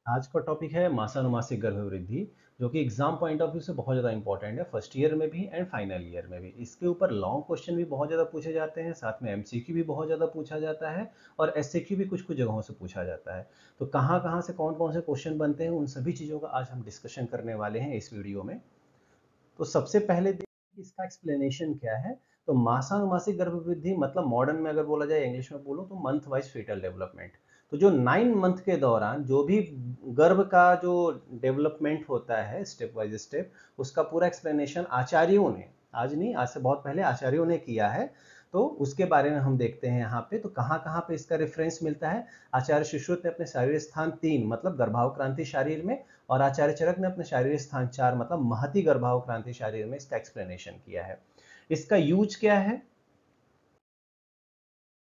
आज का टॉपिक है मासानुमासिक गर्भवृद्धि, जो कि एग्जाम पॉइंट ऑफ व्यू से बहुत ज़्यादा इंपॉर्टेंट है, फर्स्ट ईयर में भी एंड फाइनल ईयर में भी। इसके ऊपर लॉन्ग क्वेश्चन भी बहुत ज़्यादा पूछे जाते हैं, साथ में एमसीक्यू भी बहुत ज़्यादा पूछा जाता है और एसएक्यू भी कुछ कुछ जगहों से पूछा जाता है। तो कहाँ कहाँ से कौन कौन से क्वेश्चन बनते हैं, उन सभी चीज़ों का आज हम डिस्कशन करने वाले हैं इस वीडियो में। तो सबसे पहले देखिए कि इसका एक्सप्लेनेशन क्या है। तो मासानुमासिक गर्भवृद्धि मतलब मॉडर्न में अगर बोला जाए, इंग्लिश में बोलो तो मंथ वाइज फीटल डेवलपमेंट। तो जो 9 मंथ के दौरान जो भी गर्भ का जो डेवलपमेंट होता है स्टेप बाय स्टेप, उसका पूरा एक्सप्लेनेशन आचार्यों ने, आज नहीं आज से बहुत पहले आचार्यों ने किया है। तो उसके बारे में हम देखते हैं यहाँ पे। तो कहाँ कहाँ पे इसका रेफरेंस मिलता है। आचार्य सुश्रुत ने अपने शारीर स्थान 3 मतलब गर्भावक्रांति शारीर में, और आचार्य चरक ने अपने शारीर स्थान 4 मतलब महती गर्भावक्रांति शारीर में इसका एक्सप्लेनेशन किया है। इसका यूज क्या है,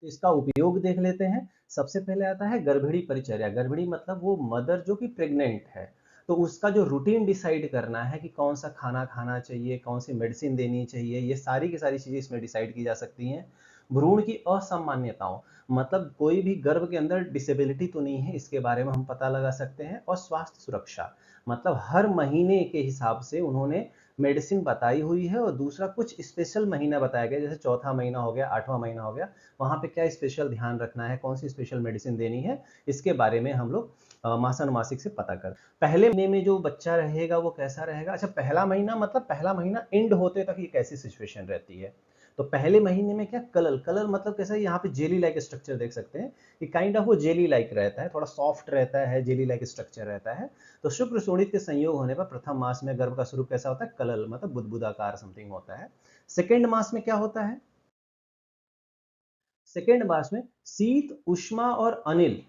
तो इसका उपयोग देख लेते हैं। सबसे पहले आता है गर्भिणी परिचर्या। गर्भिणी मतलब वो मदर जो कि प्रेग्नेंट है, तो उसका जो रूटीन डिसाइड करना है कि कौन सा खाना खाना चाहिए, कौन सी मेडिसिन देनी चाहिए, ये सारी की सारी चीजें इसमें डिसाइड की जा सकती हैं। भ्रूण की असामान्यताओं मतलब कोई भी गर्भ के अंदर डिसेबिलिटी तो नहीं है, इसके बारे में हम पता लगा सकते हैं। और स्वास्थ्य सुरक्षा मतलब हर महीने के हिसाब से उन्होंने मेडिसिन बताई हुई है, और दूसरा कुछ स्पेशल महीना बताया गया, जैसे चौथा महीना हो गया, 8वां महीना हो गया, वहाँ पे क्या स्पेशल ध्यान रखना है, कौन सी स्पेशल मेडिसिन देनी है, इसके बारे में हम लोग मासानुमासिक से पता कर। पहले महीने में जो बच्चा रहेगा वो कैसा रहेगा। अच्छा, पहला महीना मतलब पहला महीना एंड होते तक ये कैसी सिचुएशन रहती है। तो पहले महीने में क्या कलर, कलर मतलब कैसा है, यहाँ पे जेली लाइक स्ट्रक्चर देख सकते हैं कि काइंड ऑफ वो जेली लाइक रहता है, थोड़ा सॉफ्ट रहता है, जेली लाइक स्ट्रक्चर रहता है। तो शुक्र शोणित के संयोग होने पर प्रथम मास में गर्भ का स्वरूप कैसा होता है, कलल मतलब बुदबुदाकार समथिंग होता है। सेकेंड मास में क्या होता है, सेकेंड मास में शीत उष्मा और अनिल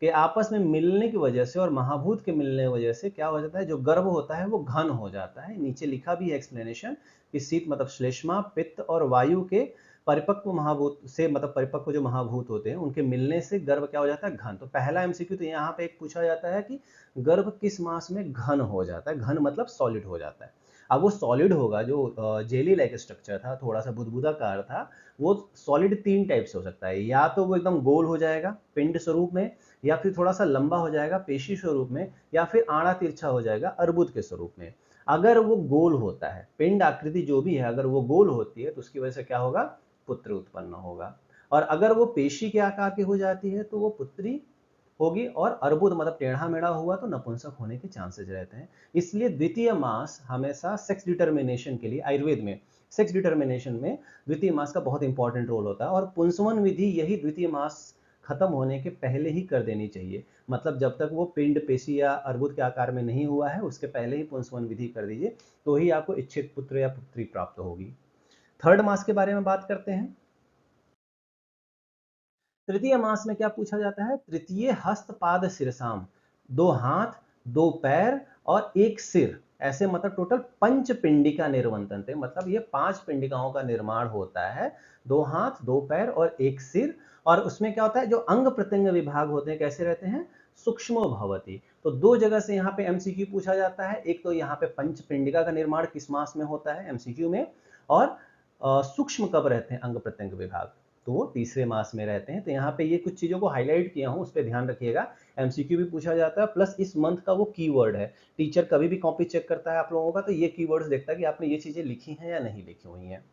के आपस में मिलने की वजह से और महाभूत के मिलने की वजह से क्या हो जाता है, जो गर्भ होता है वो घन हो जाता है। नीचे लिखा भी है एक्सप्लेनेशन कि शीत मतलब श्लेष्मा, पित्त और वायु के परिपक्व महाभूत से मतलब परिपक्व जो महाभूत होते हैं उनके मिलने से गर्भ क्या हो जाता है, घन। तो पहला एमसीक्यू तो यहाँ पे एक पूछा जाता है कि गर्भ किस मास में घन हो जाता है। घन मतलब सॉलिड हो जाता है। अब वो सॉलिड होगा, जो जेली लाइक स्ट्रक्चर था, थोड़ा सा बुदबुदाकार था, वो सॉलिड 3 टाइप से हो सकता है। या तो वो एकदम गोल हो जाएगा पिंड स्वरूप में, या फिर थोड़ा सा लंबा हो जाएगा पेशी स्वरूप में, या फिर आड़ा तिरछा हो जाएगा अर्बुद के स्वरूप में। अगर वो गोल होता है, पिंड आकृति जो भी है अगर वो गोल होती है, तो उसकी वजह से क्या होगा, पुत्र उत्पन्न होगा। और अगर वो पेशी के आकार की हो जाती है तो वो पुत्री होगी, और अर्बुद मतलब टेढ़ा मेढ़ा हुआ तो नपुंसक होने के चांसेस रहते हैं। इसलिए द्वितीय मास हमेशा सेक्स डिटर्मिनेशन के लिए, आयुर्वेद में सेक्स डिटर्मिनेशन में द्वितीय मास का बहुत इंपॉर्टेंट रोल होता है। और पुंसवन विधि यही द्वितीय मास खत्म होने के पहले ही कर देनी चाहिए। मतलब जब तक वो पिंड पेशी या अर्बुद के आकार में नहीं हुआ है, उसके पहले ही पुंसवन विधि कर दीजिए, तो ही आपको इच्छित पुत्र या पुत्री प्राप्त होगी। थर्ड मास के बारे में बात करते हैं। तृतीय मास में क्या पूछा जाता है, तृतीय हस्तपाद सिरसाम, 2 हाथ, 2 पैर और एक सिर, ऐसे मतलब टोटल पंच पिंडिका निर्वंतन थे। मतलब ये 5 पिंडिकाओं का निर्माण होता है, 2 हाथ, 2 पैर और एक सिर। और उसमें क्या होता है, जो अंग प्रत्यंग विभाग होते हैं कैसे रहते हैं, सूक्ष्म भवती। तो 2 जगह से यहाँ पे एमसीक्यू पूछा जाता है। एक तो यहाँ पे पंच पिंडिका का निर्माण किस मास में होता है एमसीक्यू में, और सूक्ष्म कब रहते हैं अंग प्रत्यंग विभाग, तो वो तीसरे मास में रहते हैं। तो यहाँ पे ये कुछ चीजों को हाईलाइट किया हूँ, उस पर ध्यान रखिएगा। एमसीक्यू भी पूछा जाता है, प्लस इस मंथ का वो कीवर्ड है। टीचर कभी भी कॉपी चेक करता है आप लोगों का, तो ये कीवर्ड्स देखता है कि आपने ये चीजें लिखी हैं या नहीं लिखी हुई हैं।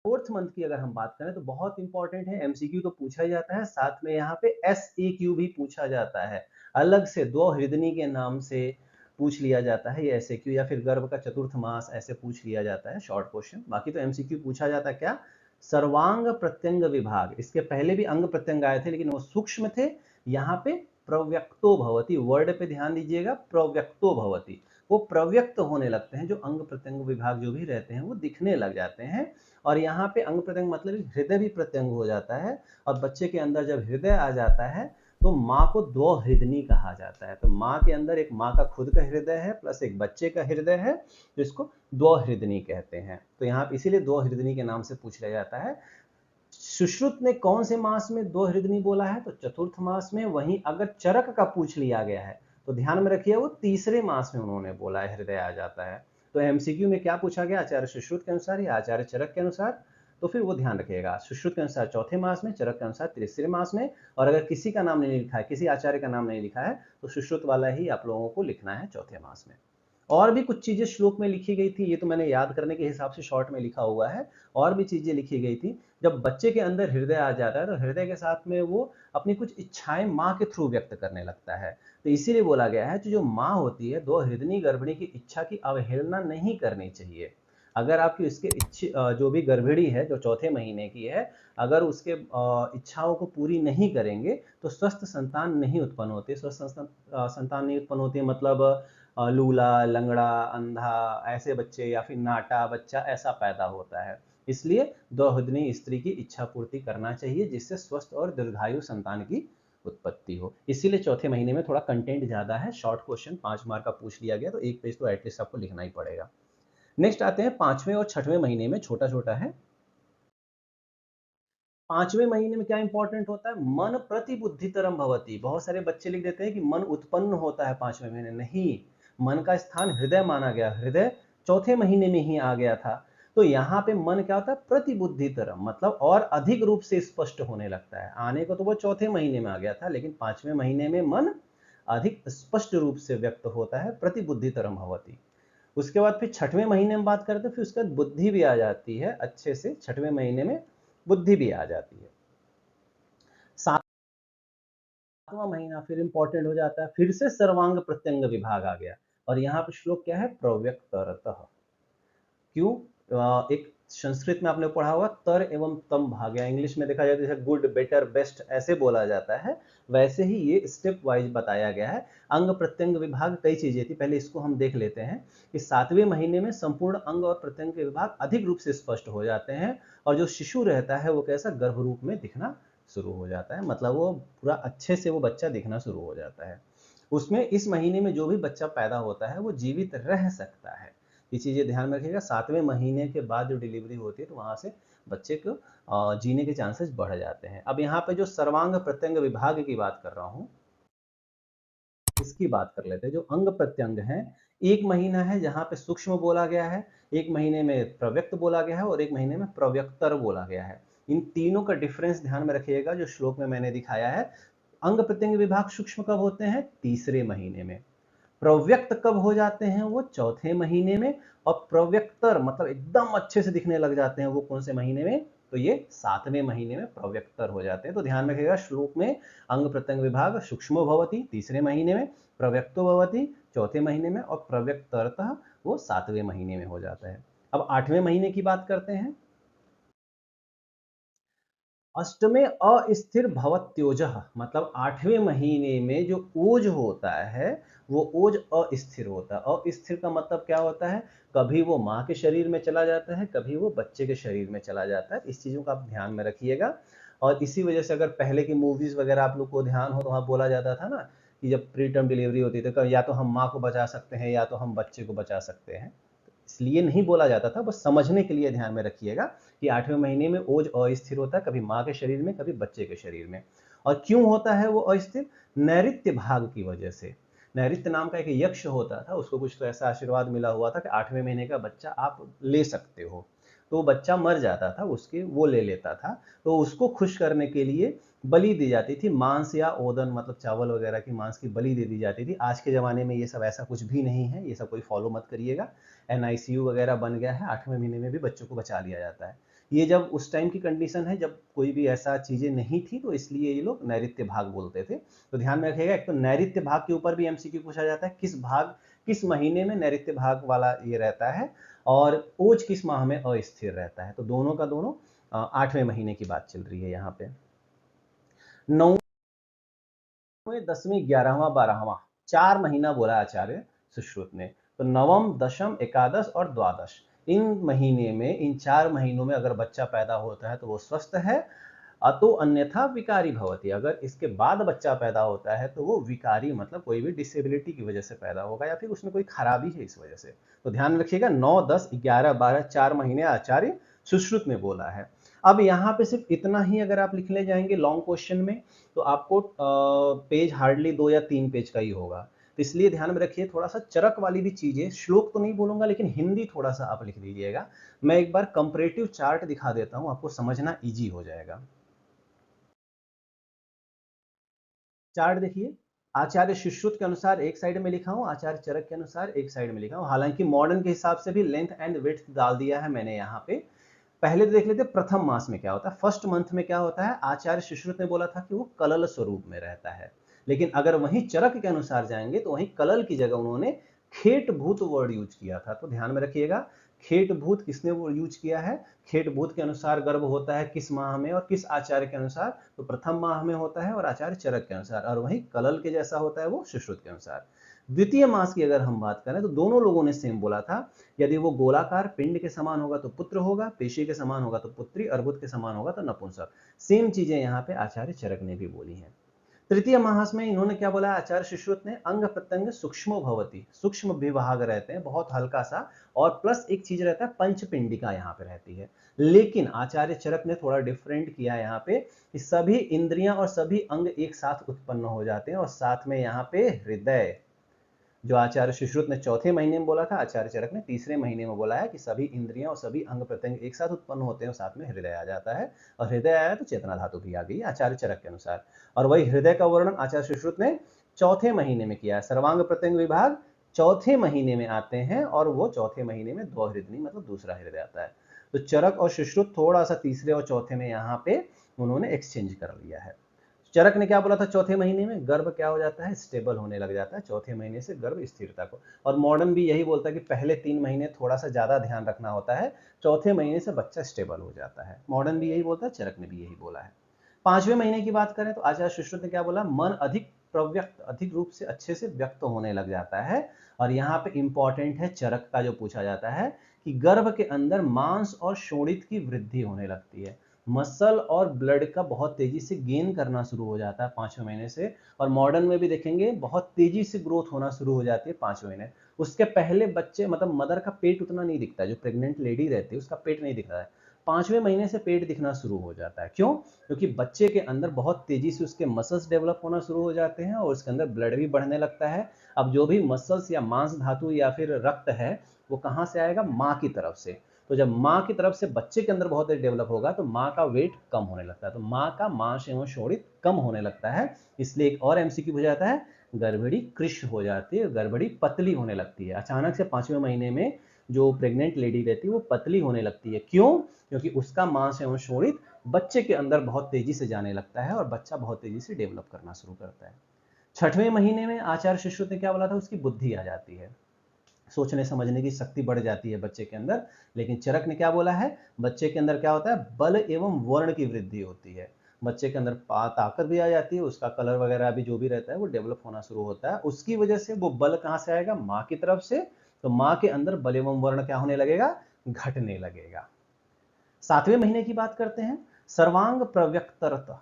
फोर्थ मंथ की अगर हम बात करें तो बहुत इंपॉर्टेंट है, एमसीक्यू तो पूछा ही जाता है, साथ में यहाँ पे एसएक्यू भी पूछा जाता है। अलग से दो हृदनी के नाम से पूछ लिया जाता है ये एसएक्यू, या फिर गर्भ का चतुर्थ मास ऐसे पूछ लिया जाता है, शॉर्ट क्वेश्चन। बाकी तो एमसीक्यू पूछा जाता है क्या, सर्वांग प्रत्यंग विभाग। इसके पहले भी अंग प्रत्यंग आए थे लेकिन वो सूक्ष्म थे। यहाँ पे प्रव्यक्तो भवती, वर्ड पे ध्यान दीजिएगा, प्रव्यक्तो भवती, वो प्रव्यक्त होने लगते हैं। जो अंग प्रत्यंग विभाग जो भी रहते हैं वो दिखने लग जाते हैं। और यहाँ पे अंग प्रत्यंग मतलब हृदय भी प्रत्यंग हो जाता है। और बच्चे के अंदर जब हृदय आ जाता है तो माँ को दो हृदनी कहा जाता है। तो माँ के अंदर एक माँ का खुद का हृदय है प्लस एक बच्चे का हृदय है, जिसको दो हृदनी कहते हैं। तो यहाँ इसीलिए दो हृदनी के नाम से पूछ लिया जाता है। सुश्रुत ने कौन से मास में दो हृदनी बोला है, तो चतुर्थ मास में। वहीं अगर चरक का पूछ लिया गया है तो ध्यान में रखिए वो तीसरे मास में उन्होंने बोला है हृदय आ जाता है। तो एमसीक्यू में क्या पूछा गया, आचार्य सुश्रुत के अनुसार या आचार्य चरक के अनुसार, तो फिर वो ध्यान रखिएगा, सुश्रुत के अनुसार चौथे मास में, चरक के अनुसार तीसरे मास में, और अगर किसी का नाम नहीं लिखा है, किसी आचार्य का नाम नहीं लिखा है, तो सुश्रुत वाला ही आप लोगों को लिखना है चौथे मास में। और भी कुछ चीजें श्लोक में लिखी गई थी, ये तो मैंने याद करने के हिसाब से शॉर्ट में लिखा हुआ है। और भी चीजें लिखी गई थी, जब बच्चे के अंदर हृदय आ जाता है तो हृदय के साथ में वो अपनी कुछ इच्छाएं माँ के थ्रू व्यक्त करने लगता है। तो इसीलिए बोला गया है कि जो माँ होती है, दो हृदयनी गर्भिणी की इच्छा की अवहेलना नहीं करनी चाहिए। अगर आपकी उसके जो भी गर्भिणी है जो चौथे महीने की है, अगर उसके इच्छाओं को पूरी नहीं करेंगे तो स्वस्थ संतान नहीं उत्पन्न होती। स्वस्थ संतान नहीं उत्पन्न होती मतलब लूला, लंगड़ा, अंधा ऐसे बच्चे, या फिर नाटा बच्चा ऐसा पैदा होता है। इसलिए दोहदनी स्त्री की इच्छा पूर्ति करना चाहिए, जिससे स्वस्थ और दीर्घायु संतान की उत्पत्ति हो। इसीलिए चौथे महीने में थोड़ा कंटेंट ज्यादा है, शॉर्ट क्वेश्चन 5 मार्क का पूछ लिया गया, तो एक पेज तो एटलीस्ट आपको लिखना ही पड़ेगा। नेक्स्ट आते हैं 5वें और 6वें महीने में, छोटा छोटा है। 5वें महीने में क्या इंपॉर्टेंट होता है, मन प्रतिबुद्धितरम भवति। बहुत सारे बच्चे लिख देते हैं कि मन उत्पन्न होता है 5वें महीने, नहीं, मन का स्थान हृदय माना गया, हृदय चौथे महीने में ही आ गया था। तो यहाँ पे मन क्या होता है, प्रतिबुद्धितरम, मतलब और अधिक रूप से स्पष्ट होने लगता है। आने को तो वो चौथे महीने में आ गया था, लेकिन 5वें महीने में मन अधिक स्पष्ट रूप से व्यक्त होता है, प्रतिबुद्धितरम भवति। उसके बाद फिर 6वें महीने में बात करते हैं, फिर उसके बाद बुद्धि भी आ जाती है अच्छे से, 6वें महीने में बुद्धि भी आ जाती है। 7वां महीना फिर इंपॉर्टेंट हो जाता है, फिर से सर्वांग प्रत्यंग विभाग आ गया। और यहाँ पे श्लोक क्या है, प्रव्यक्तरतः। क्यों, एक संस्कृत में आपने पढ़ा होगा तर एवं तम भाग, या इंग्लिश में देखा जाए जैसे गुड, बेटर, बेस्ट ऐसे बोला जाता है, वैसे ही ये स्टेप वाइज बताया गया है। अंग प्रत्यंग विभाग कई चीजें थी, पहले इसको हम देख लेते हैं कि 7वें महीने में संपूर्ण अंग और प्रत्यंग के विभाग अधिक रूप से स्पष्ट हो जाते हैं, और जो शिशु रहता है वो कैसा गर्भ रूप में दिखना शुरू हो जाता है, मतलब वो पूरा अच्छे से वो बच्चा दिखना शुरू हो जाता है। उसमें इस महीने में जो भी बच्चा पैदा होता है वो जीवित रह सकता है। ये चीजें ध्यान में रखिएगा, 7वें महीने के बाद जो डिलीवरी होती है तो वहां से बच्चे को जीने के चांसेस बढ़ जाते हैं। अब यहाँ पे जो सर्वांग प्रत्यंग विभाग की बात कर रहा हूँ, इसकी बात कर लेते हैं। जो अंग प्रत्यंग है, एक महीना है जहां पे सूक्ष्म बोला गया है, एक महीने में प्रव्यक्त बोला गया है, और एक महीने में प्रव्यक्तर बोला गया है। इन तीनों का डिफरेंस ध्यान में रखिएगा, जो श्लोक में मैंने दिखाया है। अंग प्रत्यंग विभाग सूक्ष्म कब होते हैं, तीसरे महीने में। प्रव्यक्त कब हो जाते हैं, वो चौथे महीने में। और प्रव्यक्तर मतलब एकदम अच्छे से दिखने लग जाते हैं, वो कौन से महीने में, तो ये 7वें महीने में प्रव्यक्तर हो जाते हैं। तो ध्यान रखिएगा, श्लोक में अंग प्रत्यंग विभाग सूक्ष्म भवति तीसरे महीने में, प्रव्यक्तो भवति चौथे महीने में, और प्रव्यक्तरतः वो 7वें महीने में हो जाता है। अब 8वें महीने की बात करते हैं। अष्टमे अस्थिर भवत्योजः, मतलब 8वें महीने में जो ओज होता है वो ओज अस्थिर होता है। अस्थिर का मतलब क्या होता है, कभी वो माँ के शरीर में चला जाता है, कभी वो बच्चे के शरीर में चला जाता है। इस चीजों का आप ध्यान में रखिएगा। और इसी वजह से अगर पहले की मूवीज वगैरह आप लोग को ध्यान हो तो वहाँ बोला जाता था ना कि जब प्री टर्म डिलीवरी होती थी तो या तो हम माँ को बचा सकते हैं या तो हम बच्चे को बचा सकते हैं। इसलिए नहीं बोला जाता था, बस समझने के लिए ध्यान में रखिएगा कि 8वें महीने में ओज अस्थिर होता है, कभी माँ के शरीर में कभी बच्चे के शरीर में। और क्यों होता है वो अस्थिर, नैऋत्य भाग की वजह से। नैऋत्य नाम का एक यक्ष होता था, उसको कुछ तो ऐसा आशीर्वाद मिला हुआ था कि 8वें महीने का बच्चा आप ले सकते हो। तो वो बच्चा मर जाता था, उसके वो ले लेता था। तो उसको खुश करने के लिए बलि दी जाती थी, मांस या ओदन मतलब चावल वगैरह की मांस की बलि दे दी जाती थी। आज के ज़माने में ये सब ऐसा कुछ भी नहीं है, ये सब कोई फॉलो मत करिएगा। NICU वगैरह बन गया है, 8वें महीने में भी बच्चों को बचा लिया जाता है। ये जब उस टाइम की कंडीशन है जब कोई भी ऐसा चीज़ें नहीं थी, तो इसलिए ये लोग नैऋत्य भाग बोलते थे। तो ध्यान में रखिएगा, एक तो नैऋत्य भाग के ऊपर भी MCQ पूछा जाता है, किस भाग किस महीने में नैऋत्य भाग वाला ये रहता है, और ओज किस माह में अस्थिर रहता है। तो दोनों का दोनों 8वें महीने की बात चल रही है यहाँ पे। 9वें 10वें 11वां 12वां 4 महीना बोला आचार्य सुश्रुत ने। तो नवम, दशम, एकादश और द्वादश, इन महीने में, इन 4 महीनों में अगर बच्चा पैदा होता है तो वो स्वस्थ है, अतो अन्यथा विकारी भवती। अगर इसके बाद बच्चा पैदा होता है तो वो विकारी मतलब कोई भी डिसेबिलिटी की वजह से पैदा होगा, या फिर उसमें कोई खराबी है इस वजह से। तो ध्यान रखिएगा, 9, 10, 11, 12 4 महीने आचार्य सुश्रुत में बोला है। अब यहाँ पे सिर्फ इतना ही अगर आप लिखने जाएंगे लॉन्ग क्वेश्चन में, तो आपको पेज हार्डली 2 या 3 पेज का ही होगा। तो इसलिए ध्यान में रखिए, थोड़ा सा चरक वाली भी चीजें, श्लोक तो नहीं बोलूंगा लेकिन हिंदी थोड़ा सा आप लिख लीजिएगा। मैं एक बार कंपैरेटिव चार्ट दिखा देता हूं, आपको समझना इजी हो जाएगा। चार्ट देखिए, आचार्य सुश्रुत के अनुसार एक साइड में लिखा हूं, आचार्य चरक के अनुसार एक साइड में लिखा हूं। हालांकि मॉडर्न के हिसाब से भी लेंथ एंड विड्थ डाल दिया है मैंने यहाँ पे। पहले तो देख लेते प्रथम मास में क्या होता है, फर्स्ट मंथ में क्या होता है। आचार्य सुश्रुत ने बोला था कि वो कलल स्वरूप में रहता है, लेकिन अगर वहीं चरक के अनुसार जाएंगे तो वहीं कलल की जगह उन्होंने खेट भूत वर्ड यूज किया था। तो ध्यान में रखिएगा, खेट भूत किसने वो यूज किया है, खेट भूत के अनुसार गर्भ होता है किस माह में और किस आचार्य के अनुसार, तो प्रथम माह में होता है और आचार्य चरक के अनुसार, और वहीं कलल के जैसा होता है वो सुश्रुत के अनुसार। द्वितीय मास की अगर हम बात करें तो दोनों लोगों ने सेम बोला था, यदि वो गोलाकार पिंड के समान होगा तो पुत्र होगा, पेशी के समान होगा तो पुत्री, अर्बुद के समान होगा तो नपुंसक। सेम चीजें यहाँ पे आचार्य चरक ने भी बोली हैं। तृतीय मास में इन्होंने क्या बोला आचार्य सुश्रुत ने, अंग प्रत्यंग सूक्ष्म भवती, सूक्ष्म विभाग रहते हैं बहुत हल्का सा, और प्लस एक चीज रहता है पंचपिंडिका यहाँ पे रहती है। लेकिन आचार्य चरक ने थोड़ा डिफरेंट किया यहाँ पे कि सभी इंद्रियां और सभी अंग एक साथ उत्पन्न हो जाते हैं, और साथ में यहाँ पे हृदय, जो आचार्य सुश्रुत ने चौथे महीने में बोला था, आचार्य चरक ने तीसरे महीने में बोला है कि सभी इंद्रियां और सभी अंग प्रत्यंग एक साथ उत्पन्न होते हैं और साथ में हृदय आ जाता है, और हृदय आया तो चेतना धातु भी आ गई आचार्य चरक के अनुसार। और वही हृदय का वर्णन आचार्य सुश्रुत ने चौथे महीने में किया है। सर्वांग प्रत्यंग विभाग चौथे महीने में आते हैं, और वो चौथे महीने में द्वहृदनी मतलब दूसरा हृदय आता है। तो चरक और सुश्रुत थोड़ा सा तीसरे और चौथे में यहाँ पे उन्होंने एक्सचेंज कर लिया है। चरक ने क्या बोला था, चौथे महीने में गर्भ क्या हो जाता है, स्टेबल होने लग जाता है, चौथे महीने से गर्भ स्थिरता को। और मॉडर्न भी यही बोलता है कि पहले 3 महीने थोड़ा सा ज्यादा ध्यान रखना होता है, चौथे महीने से बच्चा स्टेबल हो जाता है। मॉडर्न भी यही बोलता है, चरक ने भी यही बोला है। 5वें महीने की बात करें तो आचार्य सुश्रुत ने क्या बोला, मन अधिक प्रव्यक्त, अधिक रूप से अच्छे से व्यक्त होने लग जाता है। और यहाँ पे इंपॉर्टेंट है चरक का जो पूछा जाता है कि गर्भ के अंदर मांस और शोणित की वृद्धि होने लगती है, मसल और ब्लड का बहुत तेजी से गेन करना शुरू हो जाता है 5वें महीने से। और मॉडर्न में भी देखेंगे बहुत तेजी से ग्रोथ होना शुरू हो जाती है 5वें महीने। उसके पहले बच्चे मतलब मदर का पेट उतना नहीं दिखता है, जो प्रेग्नेंट लेडी रहती है उसका पेट नहीं दिखता है, 5वें महीने से पेट दिखना शुरू हो जाता है। क्यों? क्योंकि बच्चे के अंदर बहुत तेजी से उसके मसल्स डेवलप होना शुरू हो जाते हैं और उसके अंदर ब्लड भी बढ़ने लगता है। अब जो भी मसल्स या मांस धातु या फिर रक्त है वो कहाँ से आएगा, माँ की तरफ से। तो जब माँ की तरफ से बच्चे के अंदर बहुत डेवलप होगा तो माँ का वेट कम होने लगता है, तो माँ का मांस एवं शोणित कम होने लगता है। इसलिए एक और एमसीक्यू हो जाता है, गर्भड़ी कृश हो जाती है, गर्भड़ी पतली होने लगती है। अचानक से 5वें महीने में जो प्रेग्नेंट लेडी रहती है वो पतली होने लगती है। क्यों? क्योंकि उसका मांस एवं शोणित बच्चे के अंदर बहुत तेजी से जाने लगता है और बच्चा बहुत तेजी से डेवलप करना शुरू करता है। 6वें महीने में आचार्य सुश्रुत ने क्या बोला था, उसकी बुद्धि आ जाती है, सोचने समझने की शक्ति बढ़ जाती है बच्चे के अंदर। लेकिन चरक ने क्या बोला है, बच्चे के अंदर क्या होता है, बल एवं वर्ण की वृद्धि होती है, बच्चे के अंदर ताकत भी आ जाती है, उसका कलर वगैरह भी जो भी रहता है वो डेवलप होना शुरू होता है। उसकी वजह से वो बल कहां से आएगा, माँ की तरफ से, तो माँ के अंदर बल एवं वर्ण क्या होने लगेगा, घटने लगेगा। 7वें महीने की बात करते हैं, सर्वांग प्रव्यक्तरत,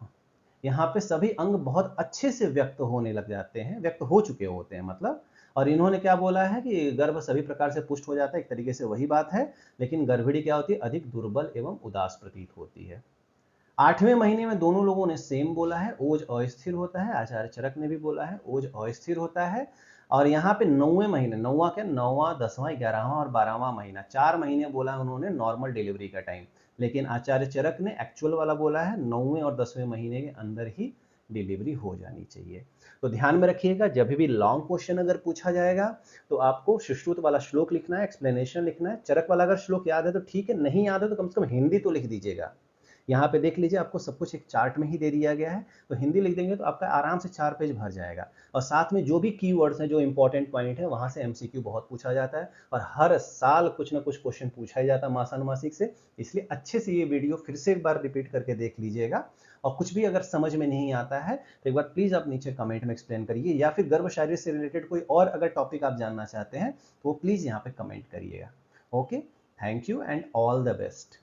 यहाँ पे सभी अंग बहुत अच्छे से व्यक्त होने लग जाते हैं, व्यक्त हो चुके होते हैं मतलब। और इन्होंने क्या बोला है कि गर्भ सभी प्रकार से पुष्ट हो जाता है, एक तरीके से वही बात है, लेकिन गर्भिणी क्या होती है, अधिक दुर्बल एवं उदास प्रतीत होती है। 8वें महीने में दोनों लोगों ने सेम बोला है, ओज अस्थिर होता है, आचार्य चरक ने भी बोला है ओज अस्थिर होता है। और यहाँ पे 9वें महीने, नौवां क्या, 9वां 10वां 11वां और 12वां महीना, 4 महीने बोला उन्होंने नॉर्मल डिलीवरी का टाइम, लेकिन आचार्य चरक ने एक्चुअल वाला बोला है 9वें और 10वें महीने के अंदर ही डिलीवरी हो जानी चाहिए। तो ध्यान में रखिएगा, जब भी लॉन्ग क्वेश्चन अगर पूछा जाएगा तो आपको सुश्रुत वाला श्लोक लिखना है, एक्सप्लेनेशन लिखना है। चरक वाला अगर श्लोक याद है तो ठीक है, नहीं याद है तो कम से कम हिंदी तो लिख दीजिएगा। यहाँ पे देख लीजिए आपको सब कुछ एक चार्ट में ही दे दिया गया है, तो हिंदी लिख देंगे तो आपका आराम से 4 पेज भर जाएगा। और साथ में जो भी कीवर्ड्स हैं, जो इंपॉर्टेंट पॉइंट है, वहां से एमसीक्यू बहुत पूछा जाता है और हर साल कुछ ना कुछ क्वेश्चन पूछा ही जाता है मासानुमासिक से। इसलिए अच्छे से ये वीडियो फिर से एक बार रिपीट करके देख लीजिएगा। और कुछ भी अगर समझ में नहीं आता है तो एक बार प्लीज आप नीचे कमेंट में एक्सप्लेन करिए, या फिर गर्भ शारीर से रिलेटेड कोई और अगर टॉपिक आप जानना चाहते हैं तो प्लीज यहाँ पे कमेंट करिएगा। Okay, thank you and all the best.